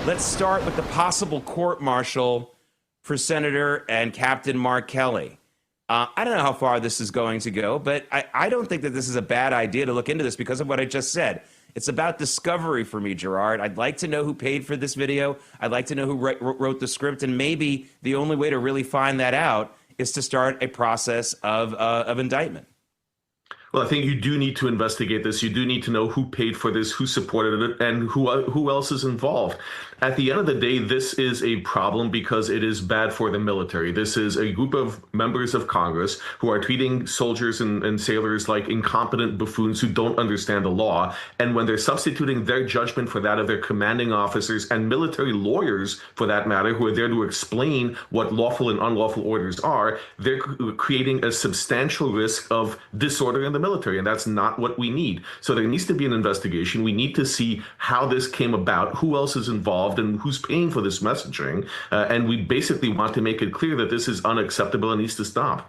Let's start with the possible court-martial for Senator and Captain Mark Kelly. I don't know how far this is going to go, but I don't think that this is a bad idea to look into this because of what I just said. It's about discovery for me, Gerard. I'd like to know who paid for this video. I'd like to know who wrote the script, and maybe the only way to really find that out is to start a process of indictment. Well, I think you do need to investigate this. You do need to know who paid for this, who supported it, and who else is involved. At the end of the day, this is a problem because it is bad for the military. This is a group of members of Congress who are treating soldiers and sailors like incompetent buffoons who don't understand the law. And when they're substituting their judgment for that of their commanding officers and military lawyers, for that matter, who are there to explain what lawful and unlawful orders are, they're creating a substantial risk of disorder in the military, and that's not what we need. So there needs to be an investigation. We need to see how this came about, who else is involved, and who's paying for this messaging. And we basically want to make it clear that this is unacceptable and needs to stop.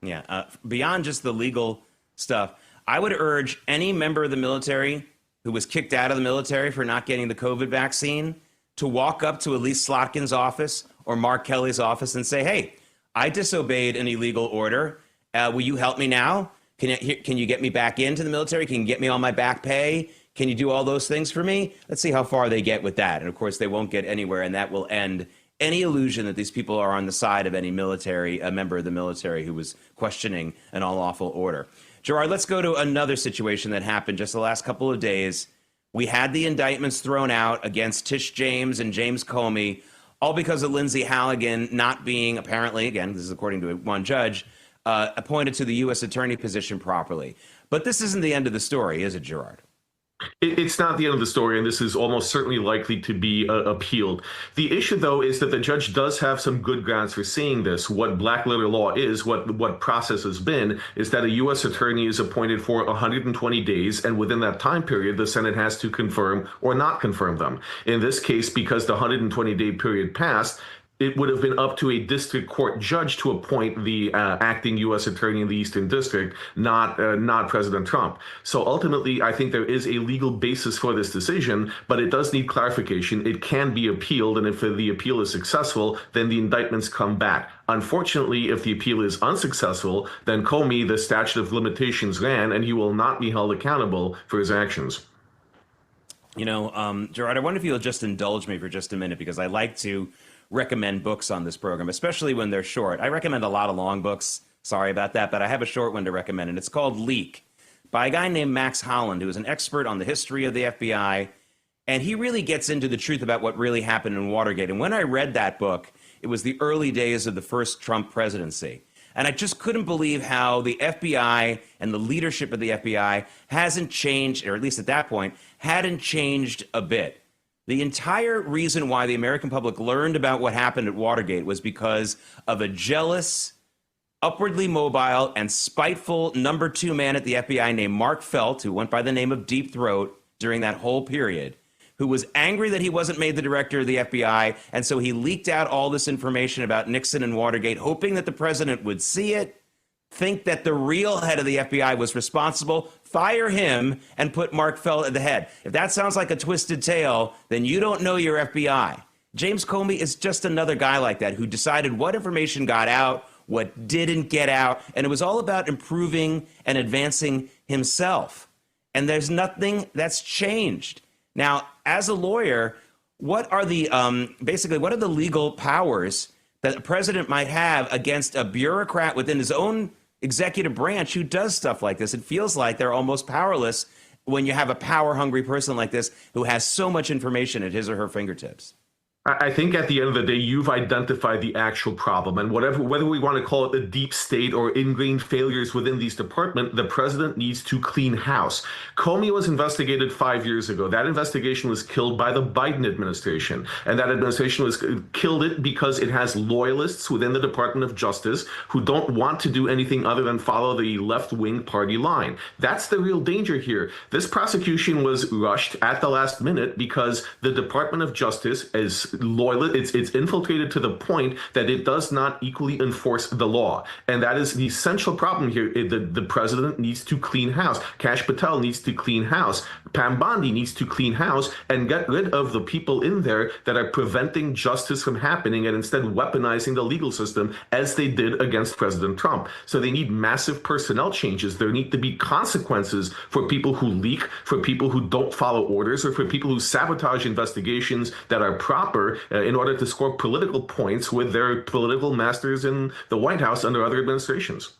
Yeah, beyond just the legal stuff, I would urge any member of the military who was kicked out of the military for not getting the COVID vaccine to walk up to Elise Slotkin's office or Mark Kelly's office and say, hey, I disobeyed an illegal order. Will you help me now? Can you get me back into the military? Can you get me on my back pay? Can you do all those things for me? Let's see how far they get with that. And of course, they won't get anywhere, and that will end any illusion that these people are on the side of any military, a member of the military who was questioning an unlawful order. Gerard, let's go to another situation that happened just the last couple of days. We had the indictments thrown out against Tish James and James Comey, all because of Lindsay Halligan not being, apparently, again, this is according to one judge, appointed to the U.S. attorney position properly. But this isn't the end of the story, is it, Gerard? It's not the end of the story, and this is almost certainly likely to be appealed. The issue, though, is that the judge does have some good grounds for saying this. What black letter law is, what process has been, is that a U.S. attorney is appointed for 120 days, and within that time period, the Senate has to confirm or not confirm them. In this case, because the 120-day period passed, it would have been up to a district court judge to appoint the acting U.S. attorney in the Eastern District, not President Trump. So ultimately, I think there is a legal basis for this decision, but it does need clarification. It can be appealed, and if the appeal is successful, then the indictments come back. Unfortunately, if the appeal is unsuccessful, then Comey, the statute of limitations ran, and he will not be held accountable for his actions. You know, Gerard, I wonder if you'll just indulge me for just a minute, because I like to recommend books on this program, especially when they're short. I recommend a lot of long books. Sorry about that, but I have a short one to recommend, and it's called Leak by a guy named Max Holland, who is an expert on the history of the FBI, and he really gets into the truth about what really happened in Watergate. And when I read that book, it was the early days of the first Trump presidency. And I just couldn't believe how the FBI and the leadership of the FBI hasn't changed, or at least at that point, hadn't changed a bit. The entire reason why the American public learned about what happened at Watergate was because of a jealous, upwardly mobile, and spiteful number two man at the FBI named Mark Felt, who went by the name of Deep Throat during that whole period, who was angry that he wasn't made the director of the FBI, and so he leaked out all this information about Nixon and Watergate, hoping that the president would see it, think that the real head of the FBI was responsible, fire him, and put Mark Felt at the head. If that sounds like a twisted tale, then you don't know your FBI. James Comey is just another guy like that who decided what information got out, what didn't get out, and it was all about improving and advancing himself. And there's nothing that's changed. Now, as a lawyer, what are the basically what are the legal powers that the president might have against a bureaucrat within his own executive branch who does stuff like this? It feels like they're almost powerless when you have a power-hungry person like this who has so much information at his or her fingertips. I think at the end of the day, you've identified the actual problem, and whether we want to call it the deep state or ingrained failures within these departments, the president needs to clean house. Comey was investigated 5 years ago. That investigation was killed by the Biden administration, and that administration was killed it because it has loyalists within the Department of Justice who don't want to do anything other than follow the left-wing party line. That's the real danger here. This prosecution was rushed at the last minute because the Department of Justice, as it's infiltrated to the point that it does not equally enforce the law. And that is the essential problem here. The president needs to clean house. Kash Patel needs to clean house. Pam Bondi needs to clean house and get rid of the people in there that are preventing justice from happening and instead weaponizing the legal system as they did against President Trump. So they need massive personnel changes. There need to be consequences for people who leak, for people who don't follow orders, or for people who sabotage investigations that are proper in order to score political points with their political masters in the White House under other administrations.